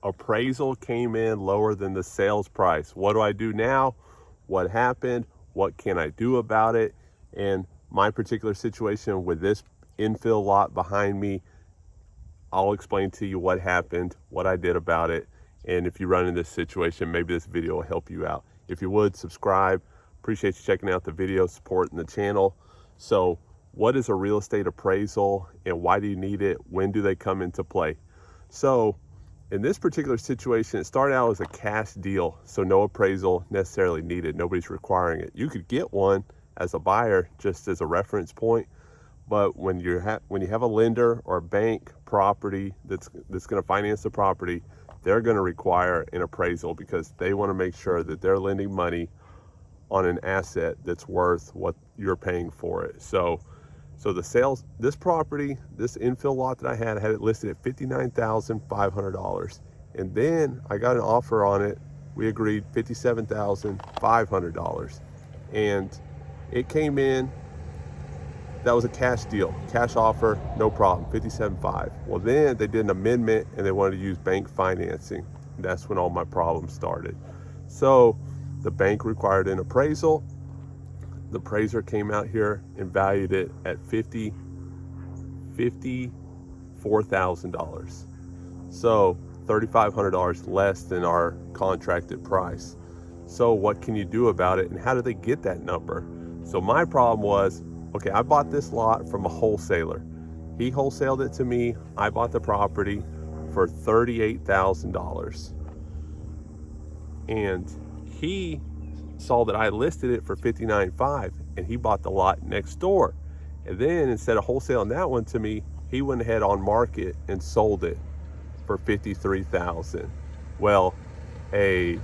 appraisal came in lower than the sales price. What do I do now? What happened? What can I do about it? And my particular situation with this infill lot behind me, I'll explain to you what happened, what I did about it, and if you run in this situation, maybe this video will help you out. If you would, subscribe. Appreciate you checking out the video, supporting the channel. So what is a real estate appraisal and why do you need it? When do they come into play? So in this particular situation, it started out as a cash deal, so no appraisal necessarily needed. Nobody's requiring it. You could get one as a buyer just as a reference point, but when you have a lender or a bank property that's going to finance the property, they're going to require an appraisal because they want to make sure that they're lending money on an asset that's worth what you're paying for it. So this property, this infill lot that I had it listed at $59,500. And then I got an offer on it. We agreed $57,500. And it came in, that was a cash deal, cash offer, no problem, $57,500. Well, then they did an amendment and they wanted to use bank financing. That's when all my problems started. So the bank required an appraisal. The appraiser came out here and valued it at $54,000. So $3,500 less than our contracted price. So what can you do about it and how do they get that number? So my problem was, okay, I bought this lot from a wholesaler. He wholesaled it to me. I bought the property for $38,000. And he saw that I listed it for $59,500 and he bought the lot next door. And then instead of wholesaling that one to me, he went ahead on market and sold it for $53,000. Well, a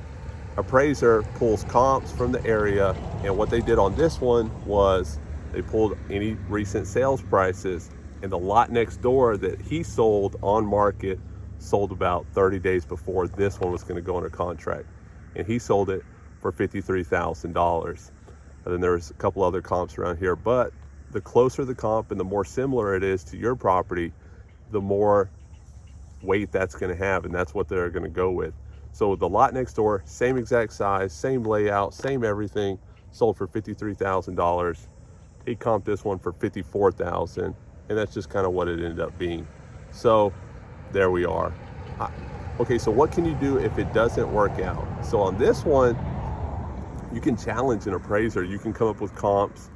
appraiser pulls comps from the area, and what they did on this one was they pulled any recent sales prices, and the lot next door that he sold on market sold about 30 days before this one was going to go under contract, and he sold it for $53,000. And then there's a couple other comps around here, but the closer the comp and the more similar it is to your property, the more weight that's going to have, and that's what they're going to go with. So the lot next door, same exact size, same layout, same everything, sold for $53,000. He comped this one for $54,000, and that's just kind of what it ended up being. So there we are. Okay, so what can you do if it doesn't work out? So on this one, you can challenge an appraiser. You can come up with comps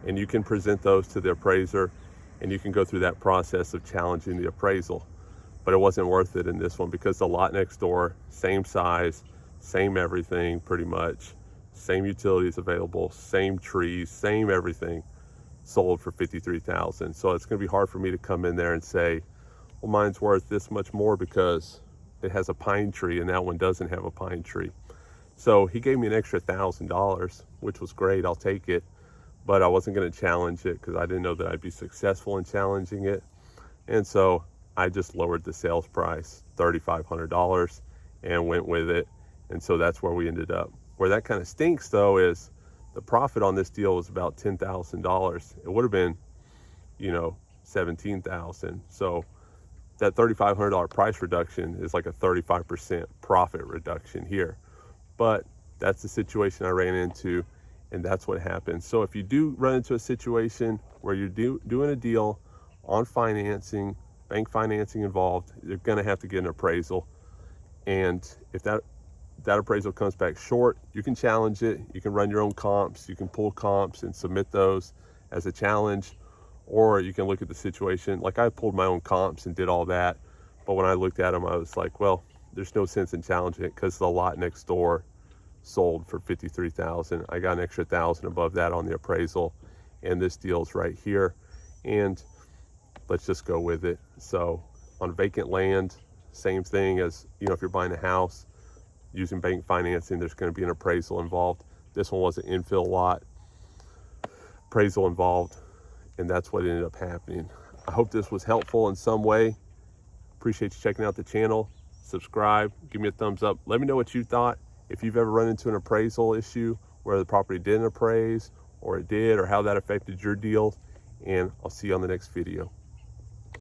and you can present those to the appraiser, and you can go through that process of challenging the appraisal. But it wasn't worth it in this one because the lot next door, same size, same everything pretty much, same utilities available, same trees, same everything, sold for $53,000. So it's going to be hard for me to come in there and say, well, mine's worth this much more because it has a pine tree and that one doesn't have a pine tree. So he gave me an extra $1,000, which was great. I'll take it. But I wasn't going to challenge it because I didn't know that I'd be successful in challenging it. And so I just lowered the sales price, $3,500, and went with it. And so that's where we ended up. Where that kind of stinks, though, is the profit on this deal was about $10,000. It would have been, $17,000. So that $3,500 price reduction is like a 35% profit reduction here. But that's the situation I ran into, and that's what happened. So if you do run into a situation where you're doing a deal on financing, bank financing involved, you're going to have to get an appraisal. And if that appraisal comes back short, you can challenge it. You can run your own comps. You can pull comps and submit those as a challenge. Or you can look at the situation. Like I pulled my own comps and did all that. But when I looked at them, I was like, well, there's no sense in challenging it because the lot next door sold for $53,000. I got an extra $1,000 above that on the appraisal. And this deal's right here. And let's just go with it. So on vacant land, same thing as, if you're buying a house using bank financing, there's going to be an appraisal involved. This one was an infill lot, appraisal involved, and that's what ended up happening. I hope this was helpful in some way. Appreciate you checking out the channel. Subscribe, give me a thumbs up. Let me know what you thought. If you've ever run into an appraisal issue where the property didn't appraise, or it did, or how that affected your deal. And I'll see you on the next video.